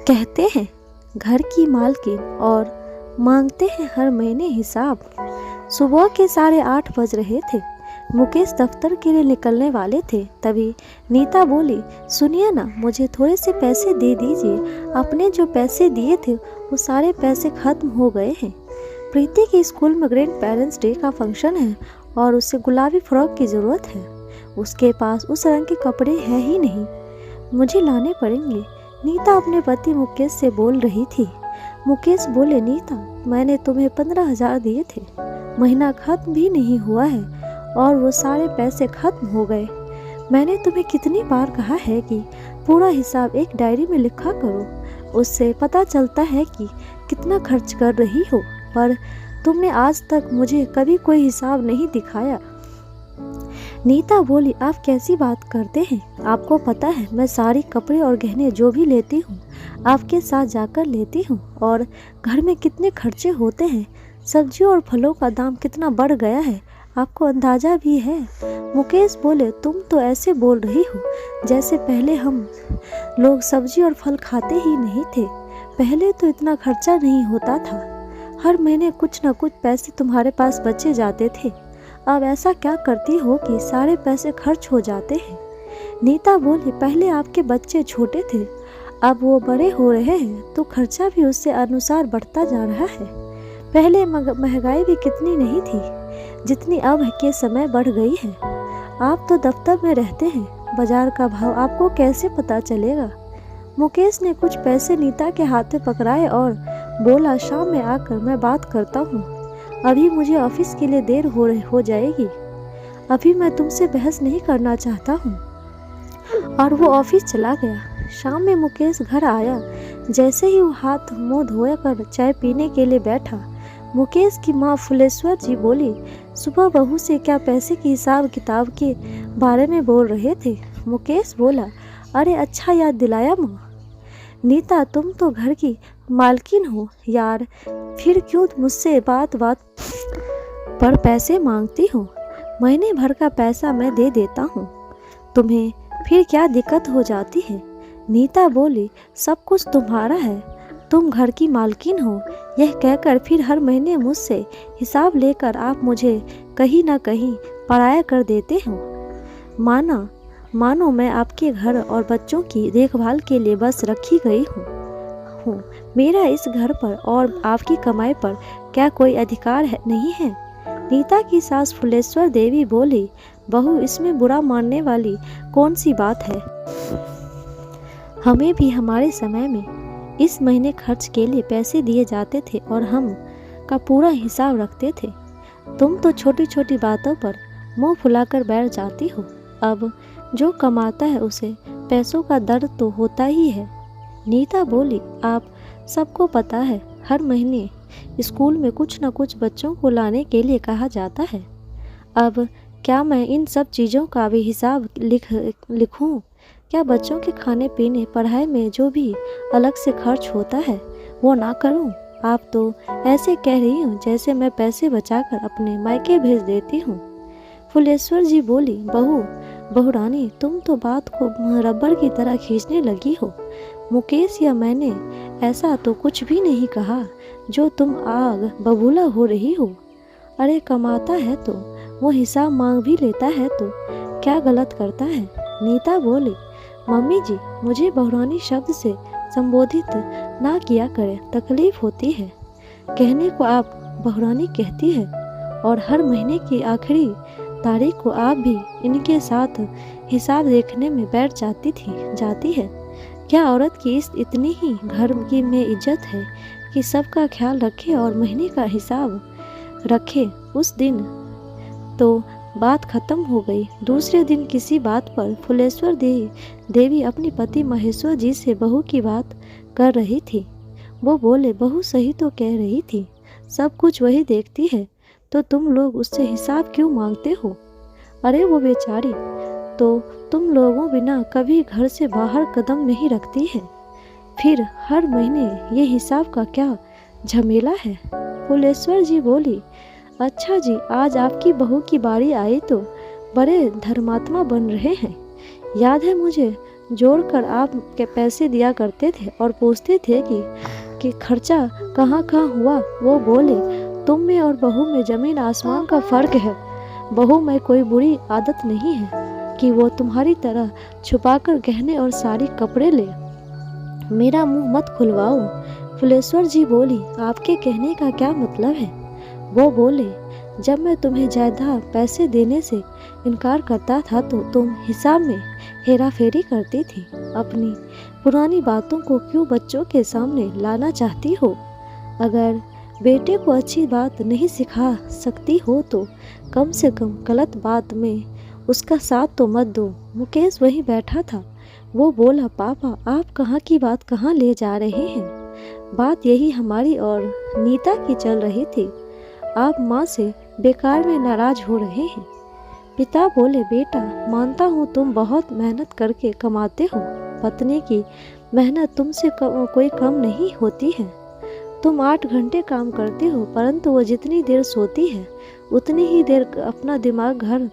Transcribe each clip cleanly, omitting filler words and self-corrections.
कहते हैं घर की मालकिन और मांगते हैं हर महीने हिसाब। सुबह के 8:30 बज रहे थे। मुकेश दफ्तर के लिए निकलने वाले थे, तभी नीता बोली, सुनिए ना, मुझे थोड़े से पैसे दे दीजिए। आपने जो पैसे दिए थे वो सारे पैसे खत्म हो गए हैं। प्रीति के स्कूल में ग्रैंड पेरेंट्स डे का फंक्शन है और उसे गुलाबी फ्रॉक की ज़रूरत है। उसके पास उस रंग के कपड़े हैं ही नहीं, मुझे लाने पड़ेंगे। नीता अपने पति मुकेश से बोल रही थी। मुकेश बोले, नीता, मैंने तुम्हें 15,000 दिए थे, महीना खत्म भी नहीं हुआ है और वो सारे पैसे खत्म हो गए। मैंने तुम्हें कितनी बार कहा है कि पूरा हिसाब एक डायरी में लिखा करो, उससे पता चलता है कि कितना खर्च कर रही हो, पर तुमने आज तक मुझे कभी कोई हिसाब नहीं दिखाया। नीता बोली, आप कैसी बात करते हैं? आपको पता है मैं साड़ी, कपड़े और गहने जो भी लेती हूँ आपके साथ जाकर लेती हूँ, और घर में कितने खर्चे होते हैं। सब्जियों और फलों का दाम कितना बढ़ गया है, आपको अंदाज़ा भी है। मुकेश बोले, तुम तो ऐसे बोल रही हो जैसे पहले हम लोग सब्जी और फल खाते ही नहीं थे। पहले तो इतना खर्चा नहीं होता था, हर महीने कुछ न कुछ पैसे तुम्हारे पास बचे जाते थे। अब ऐसा क्या करती हो कि सारे पैसे खर्च हो जाते हैं? नीता बोली, पहले आपके बच्चे छोटे थे, अब वो बड़े हो रहे हैं तो खर्चा भी उससे अनुसार बढ़ता जा रहा है। पहले महंगाई भी कितनी नहीं थी जितनी अब के समय बढ़ गई है। आप तो दफ्तर में रहते हैं, बाजार का भाव आपको कैसे पता चलेगा? मुकेश ने कुछ पैसे नीता के हाथ में पकड़ाए और बोला, शाम में आकर मैं बात करता हूँ, अभी मुझे ऑफिस के लिए देर हो जाएगी। अभी मैं तुमसे बहस नहीं करना चाहता हूँ। और वो ऑफिस चला गया। शाम में मुकेश घर आया। जैसे ही वो हाथ मुंह धोकर चाय पीने के लिए बैठा, मुकेश की माँ फुलेश्वर जी बोली, सुबह बहू से क्या पैसे की हिसाब किताब के बारे में बोल रहे थे? मुकेश बोला, अरे अच्छा याद दिलाया माँ। नीता, तुम तो घर की मालकिन हो यार, फिर क्यों मुझसे बात पर पैसे मांगती हो? महीने भर का पैसा मैं दे देता हूँ, तुम्हें फिर क्या दिक्कत हो जाती है? नीता बोली, सब कुछ तुम्हारा है, तुम घर की मालकिन हो। यह कहकर फिर हर महीने मुझसे हिसाब लेकर आप मुझे कहीं ना कहीं पराया कर देते हो। मानो मैं आपके घर और बच्चों की देखभाल के लिए बस रखी गई हूँ। मेरा इस घर पर और आपकी कमाई पर क्या कोई अधिकार नहीं है? नीता की सास फुलेश्वर देवी बोली, बहू, इसमें बुरा मानने वाली कौन सी बात है? हमें भी हमारे समय में इस महीने खर्च के लिए पैसे दिए जाते थे और हम का पूरा हिसाब रखते थे। तुम तो छोटी छोटी बातों पर मुंह फुलाकर बैठ जाती हो। अब जो कमाता है उसे पैसों का दर्द तो होता ही है। नीता बोली, आप सबको पता है, हर महीने स्कूल में कुछ न कुछ बच्चों को लाने के लिए कहा जाता है। अब क्या मैं इन सब चीज़ों का भी हिसाब लिखूं? क्या बच्चों के खाने पीने, पढ़ाई में जो भी अलग से खर्च होता है वो ना करूं? आप तो ऐसे कह रही हो जैसे मैं पैसे बचाकर अपने मायके भेज देती हूँ। फुलेश्वर जी बोली, बहू रानी, तुम तो बात को रबर की तरह खींचने लगी हो। मुकेश या मैंने ऐसा तो कुछ भी नहीं कहा जो तुम आग बबूला हो रही हो। अरे कमाता है तो वो हिसाब मांग भी लेता है तो क्या गलत करता है? नीता बोली, मम्मी जी, मुझे बहुरानी शब्द से संबोधित ना किया करें, तकलीफ होती है। कहने को आप बहुरानी कहती है और हर महीने की आखिरी तारीख को आप भी इनके साथ हिसाब देखने में बैठ जाती है। क्या औरत की इतनी ही घर की में इज्जत है कि सबका ख्याल रखे और महीने का हिसाब रखे? उस दिन तो बात खत्म हो गई। दूसरे दिन किसी बात पर फुलेश्वर देवी अपनी पति महेश्वर जी से बहू की बात कर रही थी। वो बोले, बहू सही तो कह रही थी, सब कुछ वही देखती है, तो तुम लोग उससे हिसाब क्यों मांगते हो? अरे वो बेचारी तो तुम लोगों बिना कभी घर से बाहर कदम नहीं रखती है, फिर हर महीने ये हिसाब का क्या झमेला है? फुलेश्वर जी बोली, अच्छा जी, आज आपकी बहू की बारी आई तो बड़े धर्मात्मा बन रहे हैं। याद है मुझे जोड़कर आप के पैसे दिया करते थे और पूछते थे कि खर्चा कहाँ कहाँ हुआ। वो बोले, तुम में और बहू में ज़मीन आसमान का फ़र्क है। बहू में कोई बुरी आदत नहीं है कि वो तुम्हारी तरह छुपाकर गहने और साड़ी कपड़े ले। मेरा मुंह मत खुलवाओ। फुलेश्वर जी बोली, आपके कहने का क्या मतलब है? वो बोले, जब मैं तुम्हें जायदाद पैसे देने से इनकार करता था तो तुम हिसाब में हेरा फेरी करती थी। अपनी पुरानी बातों को क्यों बच्चों के सामने लाना चाहती हो? अगर बेटे को अच्छी बात नहीं सिखा सकती हो तो कम से कम गलत बात में उसका साथ तो मत दो। मुकेश वहीं बैठा था। वो बोला, पापा आप कहाँ की बात कहाँ ले जा रहे हैं? बात यही हमारी और नीता की चल रही थी। आप माँ से बेकार में नाराज हो रहे हैं। पिता बोले, बेटा मानता हूँ तुम बहुत मेहनत करके कमाते हो। पत्नी की मेहनत तुमसे कोई कम नहीं होती है। तुम 8 घंटे काम करते हो, परंतु वो जितनी देर सोती है उतनी ही देर अपना दिमाग घर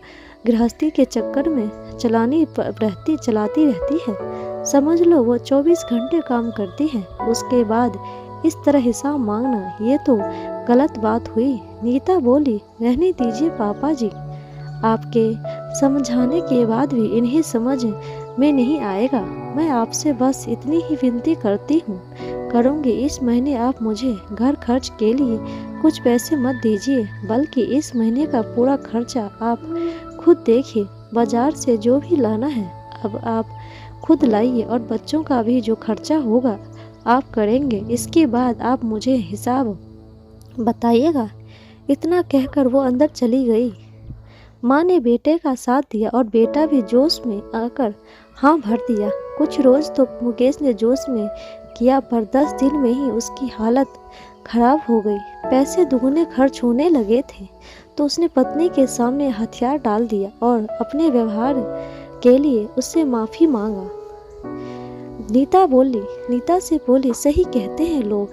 गृहस्थी के चक्कर में चलाती रहती है। समझ लो वो 24 घंटे काम करती है। उसके बाद इस तरह हिसाब मांगना ये तो गलत बात हुई। नीता बोली, रहने दीजिए पापा जी, आपके समझाने के बाद भी इन्हें समझ में नहीं आएगा। मैं आपसे बस इतनी ही विनती करूँगी, इस महीने आप मुझे घर खर्च के लिए कुछ पैसे मत दीजिए, बल्कि इस महीने का पूरा खर्चा आप खुद देखिए। बाजार से जो भी लाना है अब आप खुद लाइए और बच्चों का भी जो खर्चा होगा आप करेंगे। इसके बाद आप मुझे हिसाब बताइएगा। इतना कहकर वो अंदर चली गई। माँ ने बेटे का साथ दिया और बेटा भी जोश में आकर हाँ भर दिया। कुछ रोज़ तो मुकेश ने जोश में किया, पर 10 दिन में ही उसकी हालत खराब हो गई। पैसे दुगने खर्च होने लगे थे तो उसने पत्नी के सामने हथियार डाल दिया और अपने व्यवहार के लिए उससे माफ़ी मांगा। नीता से बोली, सही कहते हैं लोग,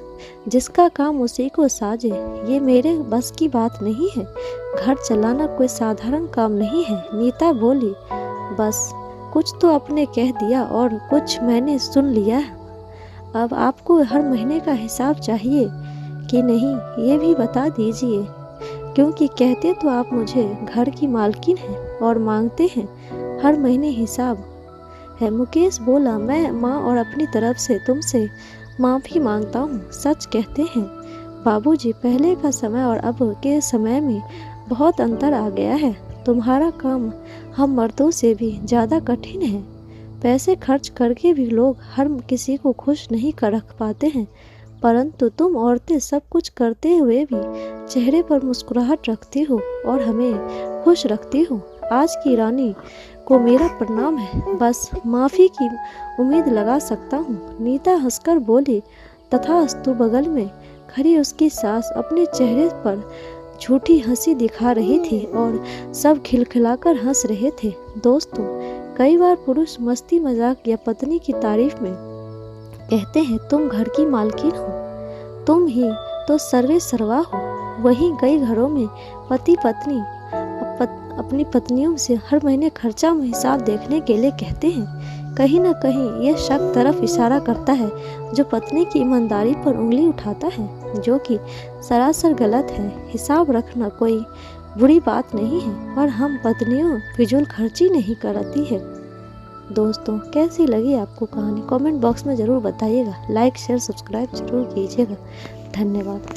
जिसका काम उसी को साजे। ये मेरे बस की बात नहीं है। घर चलाना कोई साधारण काम नहीं है। नीता बोली, बस कुछ तो आपने कह दिया और कुछ मैंने सुन लिया। अब आपको हर महीने का हिसाब चाहिए कि नहीं ये भी बता दीजिए, क्योंकि कहते तो आप मुझे घर की मालकिन हैं और मांगते हैं हर महीने हिसाब है। मुकेश बोला, मैं माँ और अपनी तरफ से तुमसे माफ़ी मांगता हूँ। सच कहते हैं बाबूजी, पहले का समय और अब के समय में बहुत अंतर आ गया है। तुम्हारा काम हम मर्दों से भी ज़्यादा कठिन है। पैसे खर्च करके भी लोग हर किसी को खुश नहीं कर रख पाते हैं, परंतु तुम औरतें सब कुछ करते हुए भी चेहरे पर मुस्कुराहट रखती हो और हमें खुश रखती हो। आज की रानी को मेरा प्रणाम है। बस माफ़ी की उम्मीद लगा सकता हूँ। नीता हंसकर बोली, तथास्तु। बगल में खड़ी उसकी सास अपने चेहरे पर झूठी हंसी दिखा रही थी और सब खिलखिलाकर हंस रहे थे। दोस्तों, कई बार पुरुष मस्ती मजाक या पत्नी की तारीफ में कहते हैं, तुम घर की मालकिन हो, तुम ही तो सर्वे सर्वा हो। वहीं कई घरों में पति पत्नी अपनी पत्नियों से हर महीने खर्चा में हिसाब देखने के लिए कहते हैं। कहीं न कहीं यह शक तरफ इशारा करता है जो पत्नी की ईमानदारी पर उंगली उठाता है, जो कि सरासर गलत है। हिसाब रखना कोई बुरी बात नहीं है और हम पत्नियों फिजूल खर्ची नहीं करती है। दोस्तों, कैसी लगी आपको कहानी? कमेंट बॉक्स में ज़रूर बताइएगा। लाइक शेयर सब्सक्राइब जरूर कीजिएगा। धन्यवाद।